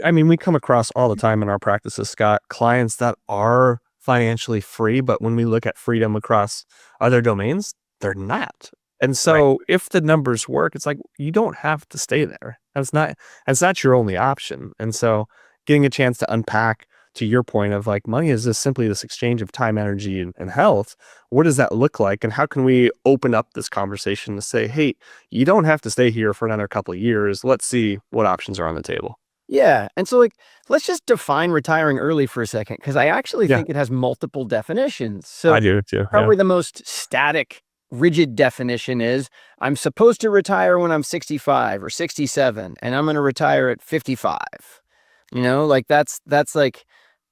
I mean, we come across all the time in our practices, Scott, clients that are financially free, but when we look at freedom across other domains, they're not. And Right. so if the numbers work, it's like you don't have to stay there. That's not your only option. And so getting a chance to unpack to your point of like money is just simply this exchange of time, energy, and health. What does that look like? And how can we open up this conversation to say, hey, you don't have to stay here for another couple of years. Let's see what options are on the table. Yeah. And so, like, let's just define retiring early for a second, because I actually Yeah, think it has multiple definitions. I So, do too. Yeah. probably the most static, rigid definition is I'm supposed to retire when I'm 65 or 67, and I'm going to retire at 55. Like that's like,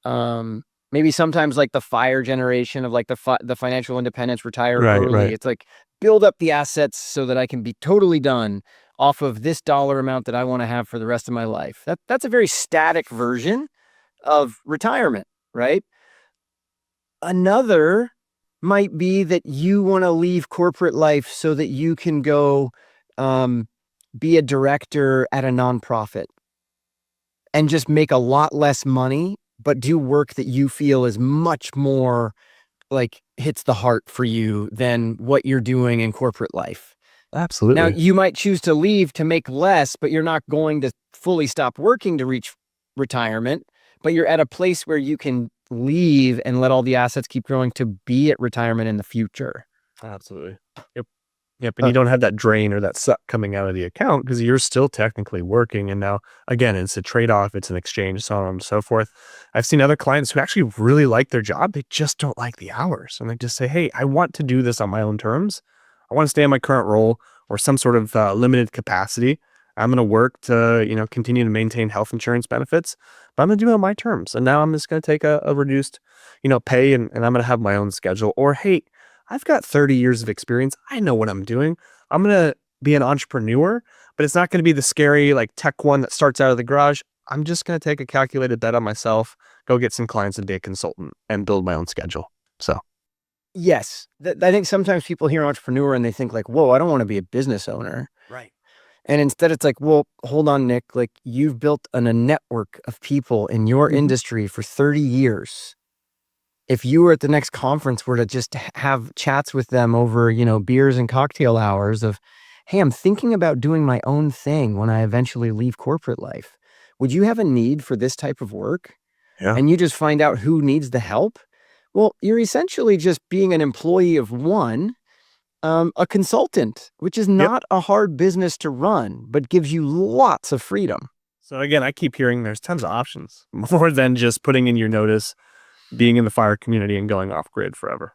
um, maybe sometimes like the fire generation of like the financial independence, retire Right, early. right. It's like build up the assets so that I can be totally done off of this dollar amount that I want to have for the rest of my life. That's a very static version of retirement, right? Another might be that you want to leave corporate life so that you can go, um, be a director at a nonprofit and just make a lot less money, but do work that you feel is much more like hits the heart for you than what you're doing in corporate life. Now, Absolutely. you might choose to leave to make less, but you're not going to fully stop working to reach retirement, but you're at a place where you can leave and let all the assets keep growing to be at retirement in the future. Absolutely. Yep. Yep. And you don't have that drain or that suck coming out of the account because you're still technically working. And now, again, it's a trade off, it's an exchange, so on and so forth. I've seen other clients who actually really like their job. They just don't like the hours. And they just say, hey, I want to do this on my own terms. I want to stay in my current role or some sort of limited capacity. I'm going to work to, continue to maintain health insurance benefits, but I'm going to do it on my terms. And now I'm just going to take a reduced, pay and I'm going to have my own schedule. Or, hey, I've got 30 years of experience. I know what I'm doing. I'm going to be an entrepreneur, but it's not going to be the scary, like tech one that starts out of the garage. I'm just going to take a calculated bet on myself, go get some clients and be a consultant and build my own schedule. So, Yes. I think sometimes people hear entrepreneur and they think like, whoa, I don't want to be a business owner. right. And instead it's like, well, hold on, Nick, like you've built a network of people in your Mhm. industry for 30 years. If you were at the next conference were to just have chats with them over, beers and cocktail hours of, hey, I'm thinking about doing my own thing when I eventually leave corporate life. Would you have a need for this type of work? Yeah. And you just find out who needs the help? Well, you're essentially just being an employee of one, a consultant, which is Yep. not a hard business to run, but gives you lots of freedom. So again, I keep hearing there's tons of options more than just putting in your notice, being in the fire community and going off grid forever.